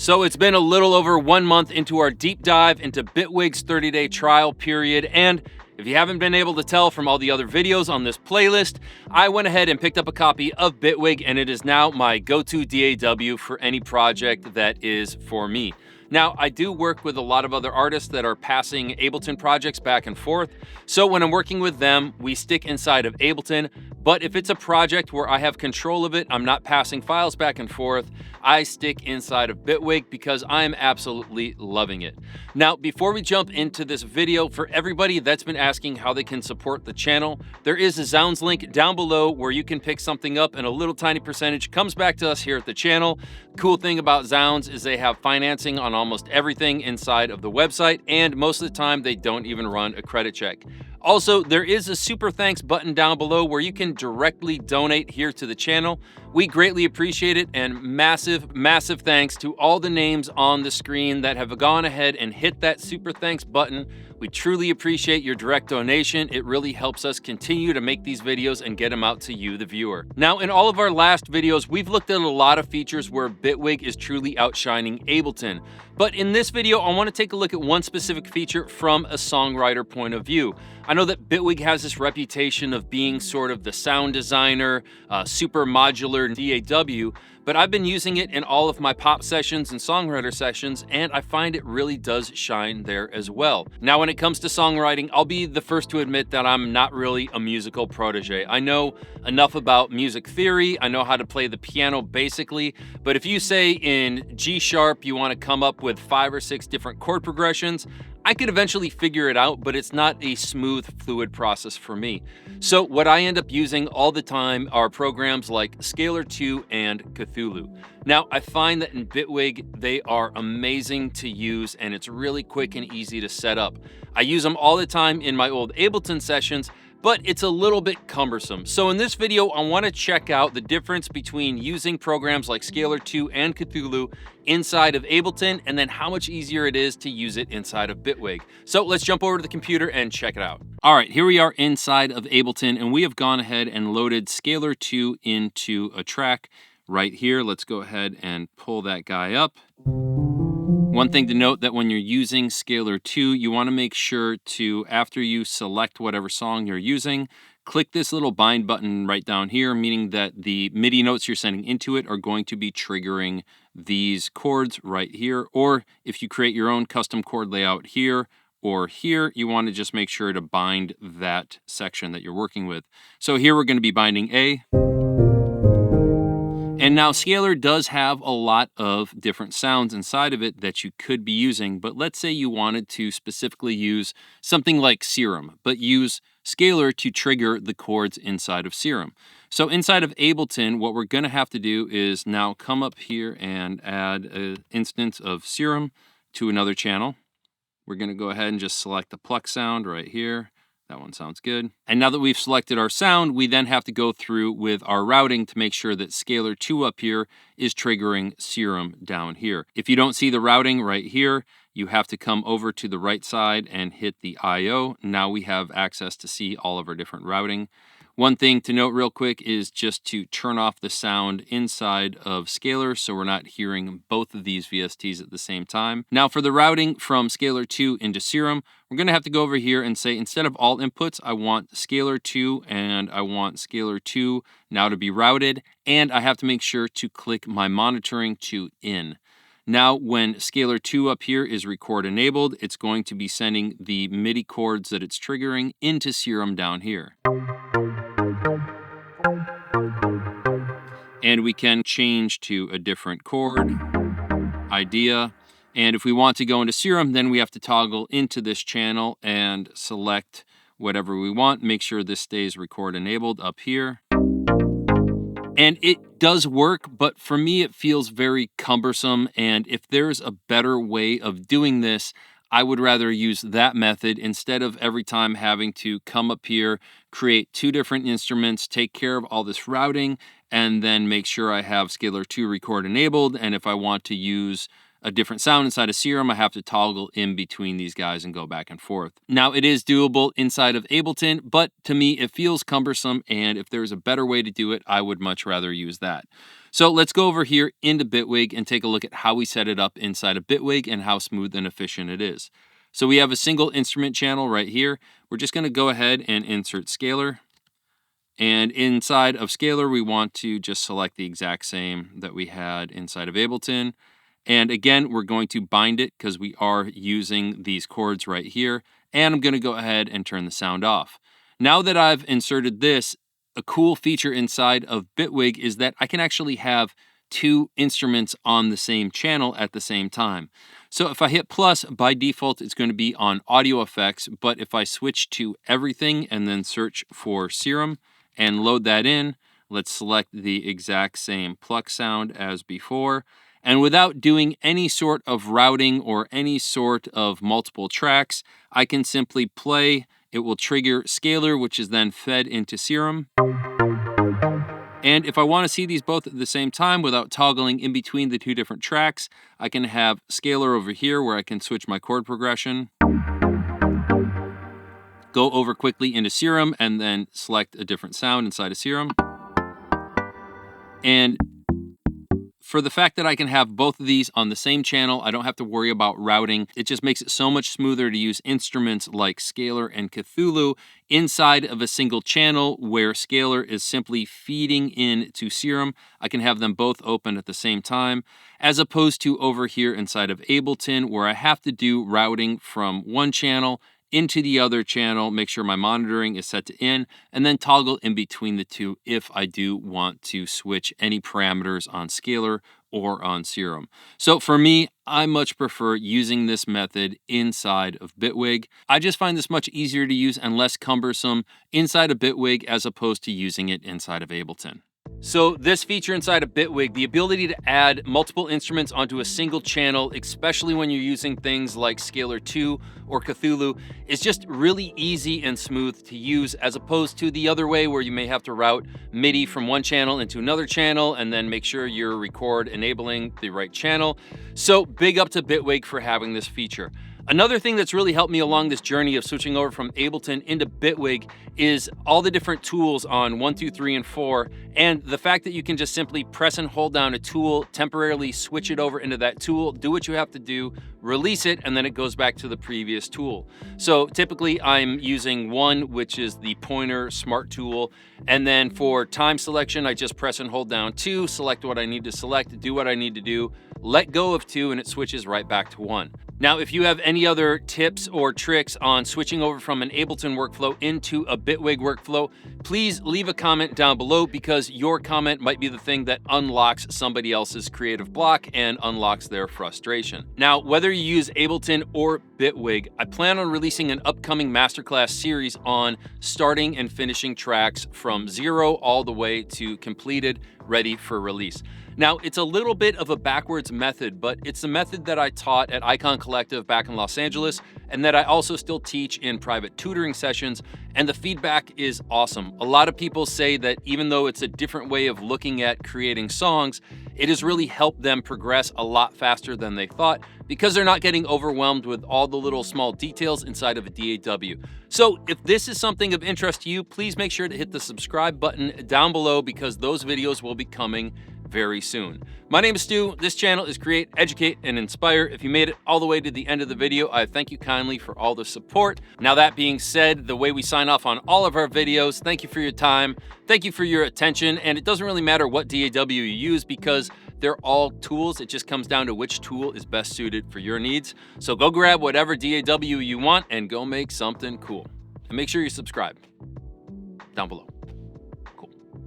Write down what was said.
So it's been a little over 1 month into our deep dive into Bitwig's 30-day trial period, and if you haven't been able to tell from all the other videos on this playlist, I went ahead and picked up a copy of Bitwig, and it is now my go-to DAW for any project that is for me. Now, I do work with a lot of other artists that are passing Ableton projects back and forth, so when I'm working with them, we stick inside of Ableton, but if it's a project where I have control of it, I'm not passing files back and forth, I stick inside of Bitwig because I'm absolutely loving it. Now, before we jump into this video, for everybody that's been asking how they can support the channel, there is a Zounds link down below where you can pick something up and a little tiny percentage comes back to us here at the channel. Cool thing about Zounds is they have financing on almost everything inside of the website, and most of the time they don't even run a credit check. Also, there is a super thanks button down below where you can directly donate here to the channel. We greatly appreciate it, and massive thanks to all the names on the screen that have gone ahead and hit that super thanks button. We truly appreciate your direct donation. It really helps us continue to make these videos and get them out to you, the viewer. Now, in all of our last videos, we've looked at a lot of features where Bitwig is truly outshining Ableton. But in this video, I want to take a look at one specific feature from a songwriter point of view. I know that Bitwig has this reputation of being sort of the sound designer, super modular DAW, but I've been using it in all of my pop sessions and songwriter sessions, and I find it really does shine there as well. Now, when it comes to songwriting, I'll be the first to admit that I'm not really a musical protege. I know enough about music theory, I know how to play the piano basically, but if you say in G sharp you want to come up with 5 or 6 different chord progressions, I could eventually figure it out, but it's not a smooth, fluid process for me. So what I end up using all the time are programs like Scalar 2 and Cthulhu. Now, I find that in Bitwig, they are amazing to use, and it's really quick and easy to set up. I use them all the time in my old Ableton sessions, but it's a little bit cumbersome. So in this video, I want to check out the difference between using programs like Scalar 2 and Cthulhu inside of Ableton, and then how much easier it is to use it inside of Bitwig. So let's jump over to the computer and check it out. All right, here we are inside of Ableton, and we have gone ahead and loaded Scalar 2 into a track right here. Let's go ahead and pull that guy up. One thing to note that when you're using Scalar 2, you want to make sure to, after you select whatever song you're using, click this little bind button right down here, meaning that the MIDI notes you're sending into it are going to be triggering these chords right here. Or if you create your own custom chord layout here or here, you want to just make sure to bind that section that you're working with. So here we're going to be binding A. And now Scalar does have a lot of different sounds inside of it that you could be using, but let's say you wanted to specifically use something like Serum, but use Scalar to trigger the chords inside of Serum. So inside of Ableton, what we're going to have to do is now come up here and add an instance of Serum to another channel. We're going to go ahead and just select the pluck sound right here. That one sounds good. And now that we've selected our sound, we then have to go through with our routing to make sure that Scalar 2 up here is triggering Serum down here. If you don't see the routing right here, you have to come over to the right side and hit the I/O. Now we have access to see all of our different routing. One thing to note real quick is just to turn off the sound inside of Scalar so we're not hearing both of these VSTs at the same time. Now for the routing from Scalar 2 into Serum, we're going to have to go over here and say instead of all inputs, I want Scalar 2 and I want Scalar 2 now to be routed, and I have to make sure to click my monitoring to in. Now, when Scalar 2 up here is record enabled, it's going to be sending the MIDI chords that it's triggering into Serum down here. And we can change to a different chord, idea. And if we want to go into Serum, then we have to toggle into this channel and select whatever we want. Make sure this stays record enabled up here. And it does work, but for me, it feels very cumbersome. And if there's a better way of doing this, I would rather use that method instead of every time having to come up here, create 2 different instruments, take care of all this routing, and then make sure I have Scalar 2 record enabled. And if I want to use a different sound inside of Serum, I have to toggle in between these guys and go back and forth. Now, it is doable inside of Ableton, but to me, it feels cumbersome, and if there's a better way to do it, I would much rather use that. So let's go over here into Bitwig and take a look at how we set it up inside of Bitwig and how smooth and efficient it is. So we have a single instrument channel right here. We're just going to go ahead and insert scalar. And inside of scalar, we want to just select the exact same that we had inside of Ableton. And again, we're going to bind it because we are using these chords right here. And I'm going to go ahead and turn the sound off. Now that I've inserted this, a cool feature inside of Bitwig is that I can actually have two instruments on the same channel at the same time. So if I hit plus, by default, it's going to be on audio effects. But if I switch to everything and then search for Serum and load that in, let's select the exact same pluck sound as before. And without doing any sort of routing or any sort of multiple tracks, I can simply play. It will trigger scalar, which is then fed into Serum. And if I want to see these both at the same time without toggling in between the two different tracks, I can have scalar over here where I can switch my chord progression. Go over quickly into Serum and then select a different sound inside of Serum. And for the fact that I can have both of these on the same channel, I don't have to worry about routing. It just makes it so much smoother to use instruments like Scalar and Cthulhu inside of a single channel where Scalar is simply feeding into Serum. I can have them both open at the same time, as opposed to over here inside of Ableton where I have to do routing from one channel into the other channel, make sure my monitoring is set to in, and then toggle in between the two if I do want to switch any parameters on Scalar or on Serum. So for me, I much prefer using this method inside of Bitwig. I just find this much easier to use and less cumbersome inside of Bitwig as opposed to using it inside of Ableton. So this feature inside of Bitwig, the ability to add multiple instruments onto a single channel, especially when you're using things like Scalar 2 or Cthulhu, is just really easy and smooth to use, as opposed to the other way where you may have to route MIDI from one channel into another channel and then make sure you're record enabling the right channel. So big up to Bitwig for having this feature. Another thing that's really helped me along this journey of switching over from Ableton into Bitwig is all the different tools on 1, 2, 3, and 4, and the fact that you can just simply press and hold down a tool, temporarily switch it over into that tool, do what you have to do, release it, and then it goes back to the previous tool. So typically I'm using 1, which is the pointer smart tool, and then for time selection, I just press and hold down 2, select what I need to select, do what I need to do, let go of 2, and it switches right back to 1. Now, if you have any other tips or tricks on switching over from an Ableton workflow into a Bitwig workflow, please leave a comment down below, because your comment might be the thing that unlocks somebody else's creative block and unlocks their frustration. Now, whether you use Ableton or Bitwig, I plan on releasing an upcoming masterclass series on starting and finishing tracks from zero all the way to completed, ready for release. Now, it's a little bit of a backwards method, but it's the method that I taught at Icon Collective back in Los Angeles, and that I also still teach in private tutoring sessions, and the feedback is awesome. A lot of people say that even though it's a different way of looking at creating songs, it has really helped them progress a lot faster than they thought, because they're not getting overwhelmed with all the little small details inside of a DAW. So if this is something of interest to you, please make sure to hit the subscribe button down below, because those videos will be coming very soon. My name is Stu. This channel is Create, Educate, and Inspire. If you made it all the way to the end of the video, I thank you kindly for all the support. Now, that being said, the way we sign off on all of our videos, thank you for your time, thank you for your attention, and it doesn't really matter what DAW you use, because they're all tools. It just comes down to which tool is best suited for your needs. So go grab whatever DAW you want and go make something cool. And make sure you subscribe down below.